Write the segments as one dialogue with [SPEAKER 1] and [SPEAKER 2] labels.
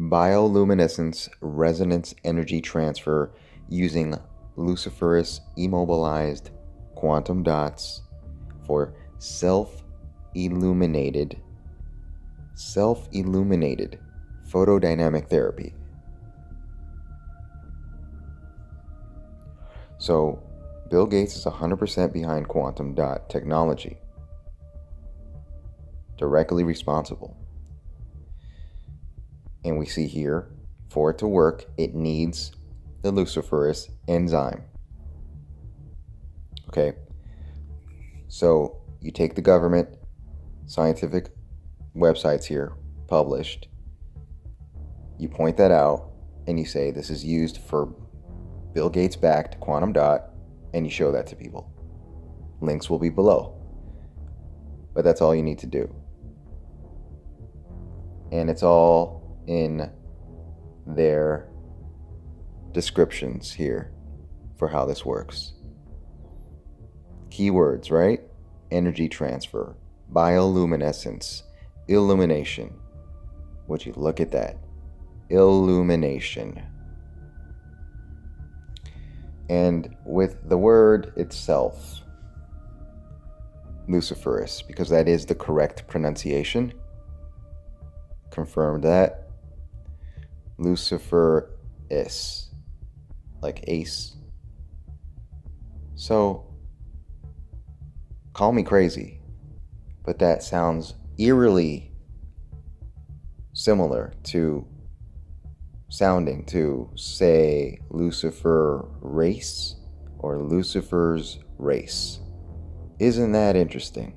[SPEAKER 1] Bioluminescence resonance energy transfer using LUCIFERASE immobilized quantum dots for self-illuminated photodynamic therapy. So Bill Gates is 100% behind quantum dot technology, directly responsible. And we see here, for it to work, it needs the luciferase enzyme. Okay, so you take the government scientific websites here, published, you point that out, and you say this is used for Bill Gates backed quantum dot, and you show that to people. Links will be below. But that's all you need to do. And it's all in their descriptions here for how this works. Keywords, right? Energy transfer, bioluminescence, illumination. Would you look at that? Illumination. And with the word itself, LuciferRACE, because that is the correct pronunciation. Confirmed that. LuciferRACE, like ace. So, call me crazy, but that sounds eerily similar to sounding to, say, LuciferRACE or Lucifer's race. Isn't that interesting?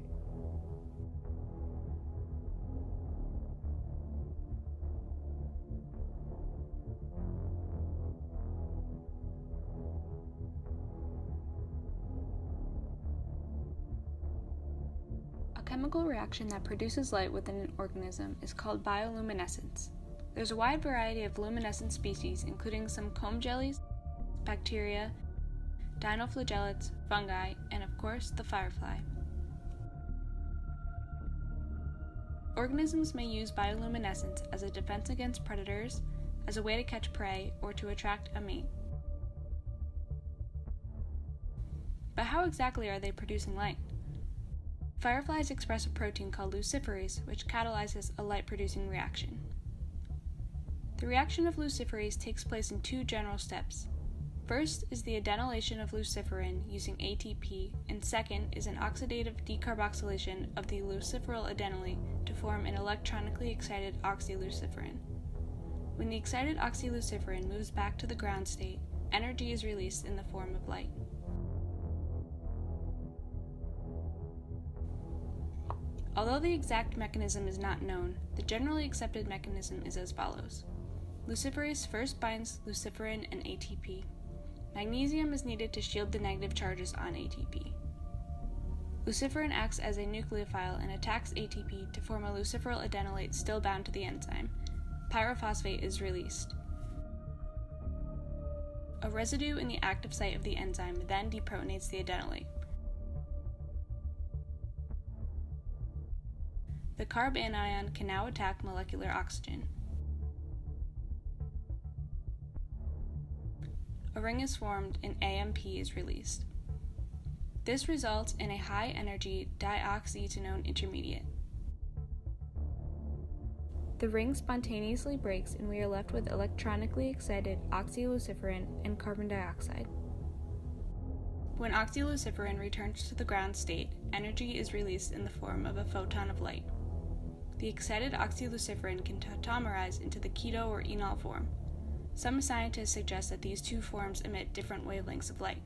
[SPEAKER 2] A chemical reaction that produces light within an organism is called bioluminescence. There's a wide variety of luminescent species, including some comb jellies, bacteria, dinoflagellates, fungi, and of course, the firefly. Organisms may use bioluminescence as a defense against predators, as a way to catch prey, or to attract a mate. But how exactly are they producing light? Fireflies express a protein called luciferase, which catalyzes a light-producing reaction. The reaction of luciferase takes place in two general steps. First is the adenylation of luciferin using ATP, and second is an oxidative decarboxylation of the luciferyl adenylate to form an electronically excited oxyluciferin. When the excited oxyluciferin moves back to the ground state, energy is released in the form of light. Although the exact mechanism is not known, the generally accepted mechanism is as follows. Luciferase first binds luciferin and ATP. Magnesium is needed to shield the negative charges on ATP. Luciferin acts as a nucleophile and attacks ATP to form a luciferyl adenylate still bound to the enzyme. Pyrophosphate is released. A residue in the active site of the enzyme then deprotonates the adenylate. The carb anion can now attack molecular oxygen. A ring is formed and AMP is released. This results in a high-energy dioxyethanone intermediate. The ring spontaneously breaks and we are left with electronically excited oxyluciferin and carbon dioxide. When oxyluciferin returns to the ground state, energy is released in the form of a photon of light. The excited oxyluciferin can tautomerize into the keto or enol form. Some scientists suggest that these two forms emit different wavelengths of light.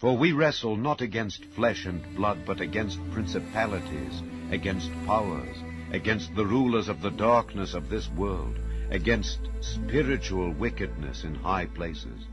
[SPEAKER 3] For we wrestle not against flesh and blood, but against principalities, against powers, against the rulers of the darkness of this world, against spiritual wickedness in high places.